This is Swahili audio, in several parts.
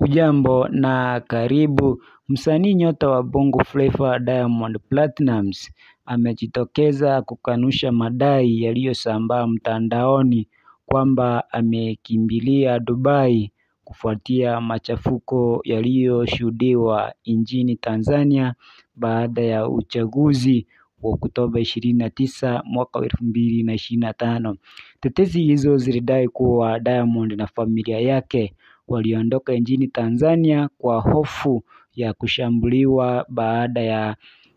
Ujambo na karibu. Msanii nyota wa Bongo Flava Diamond Platnumz amejitokeza kukanusha madai yaliyosambaa mtandaoni kwamba amekimbilia Dubai kufuatia machafuko yaliyoshuhudiwa nchini Tanzania baada ya uchaguzi wa Oktoba 29 mwaka 2025. Tetesi hizo zilidai kuwa Diamond na familia yake waliondoka nchini Tanzania kwa hofu ya kushambuliwa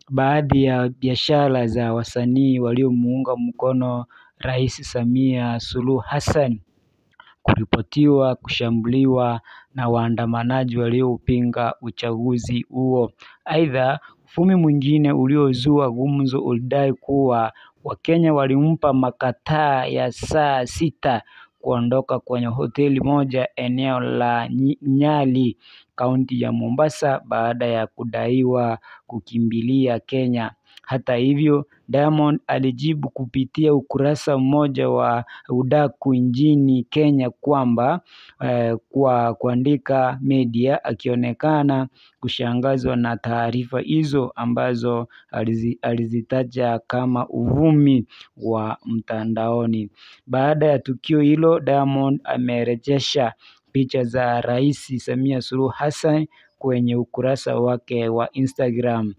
baadhi ya biashara za wasanii waliomuunga mkono Rais Samia Suluhu Hassan kuripotiwa kushambuliwa na waandamanaji waliopinga uchaguzi huo. Aidha, uvumi mwingine uliozua gumzo ulidai kuwa Wakenya walimpa makataa ya saa 6 kuondoka kwenye hoteli moja eneo la Nyali, kaunti ya Mombasa baada ya kudaiwa kukimbilia Kenya. Hata hivyo, Diamond alijibu kupitia ukurasa mmoja wa udaku nchini Kenya kwamba kwa kuandika media, akionekana kushangazwa na taarifa hizo ambazo alizitaja kama uvumi wa mtandaoni. Baada ya tukio hilo, Diamond amerejesha picha za Rais Samia Suluhu Hassan kwenye ukurasa wake wa Instagram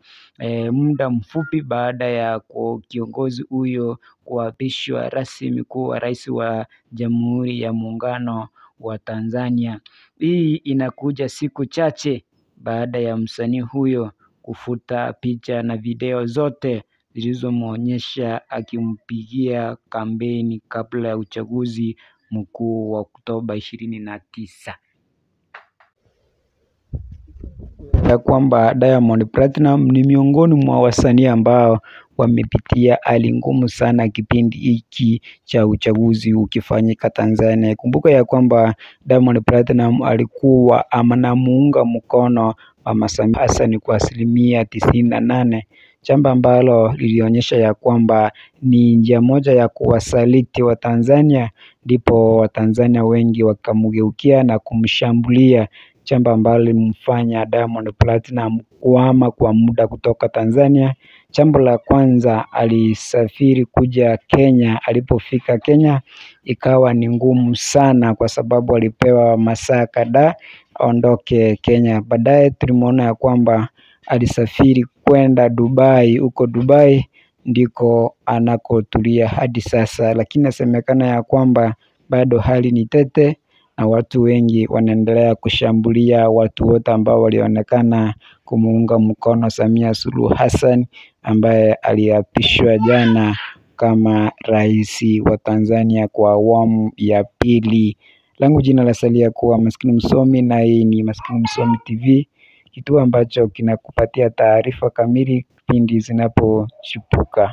muda mfupi baada ya kiongozi huyo kuapishwa rasmi kuwa rais wa Jamhuri ya Muungano wa Tanzania. Hii inakuja siku chache baada ya msanii huyo kufuta picha na video zote zilizomuonyesha akimpigia kampeni kabla ya uchaguzi mkuu wa Oktoba 29. Ya kwamba Diamond Platinum ni miongoni mwa wasanii ambao wamepitia hali ngumu sana kipindi hiki cha uchaguzi ukifanyika Tanzania. Kumbuka ya kwamba Diamond Platinum alikuwa anamuunga mkono Mama Samia Hassan kwa 98%, jambo ambalo lilionyesha ya kwamba ni njia moja ya kuwasaliti Watanzania, ndipo Watanzania wengi wakamgeukia na kumshambulia, jambo ambalo limfanya Diamond Platinum kuhama kwa muda kutoka Tanzania. Jambo la kwanza, alisafiri kuja Kenya. Alipofika Kenya ikawa ni ngumu sana kwa sababu alipewa masaa kadhaa aondoke Kenya. Baadaye tulimuona ya kwamba alisafiri kwenda Dubai. Huko Dubai ndiko anakotulia hadi sasa, lakini inasemekana ya kwamba bado hali ni tete na watu wengi wanaendelea kushambulia watu wote ambao walionekana kumuunga mkono Samia Suluhu Hassan ambaye aliapishwa jana kama rais wa Tanzania kwa awamu ya pili. Langu jina lasalia kuwa Maskini Msomi na hii ni Maskini Msomi TV, kituo ambacho kinakupatia taarifa kamili pindi zinapochipuka.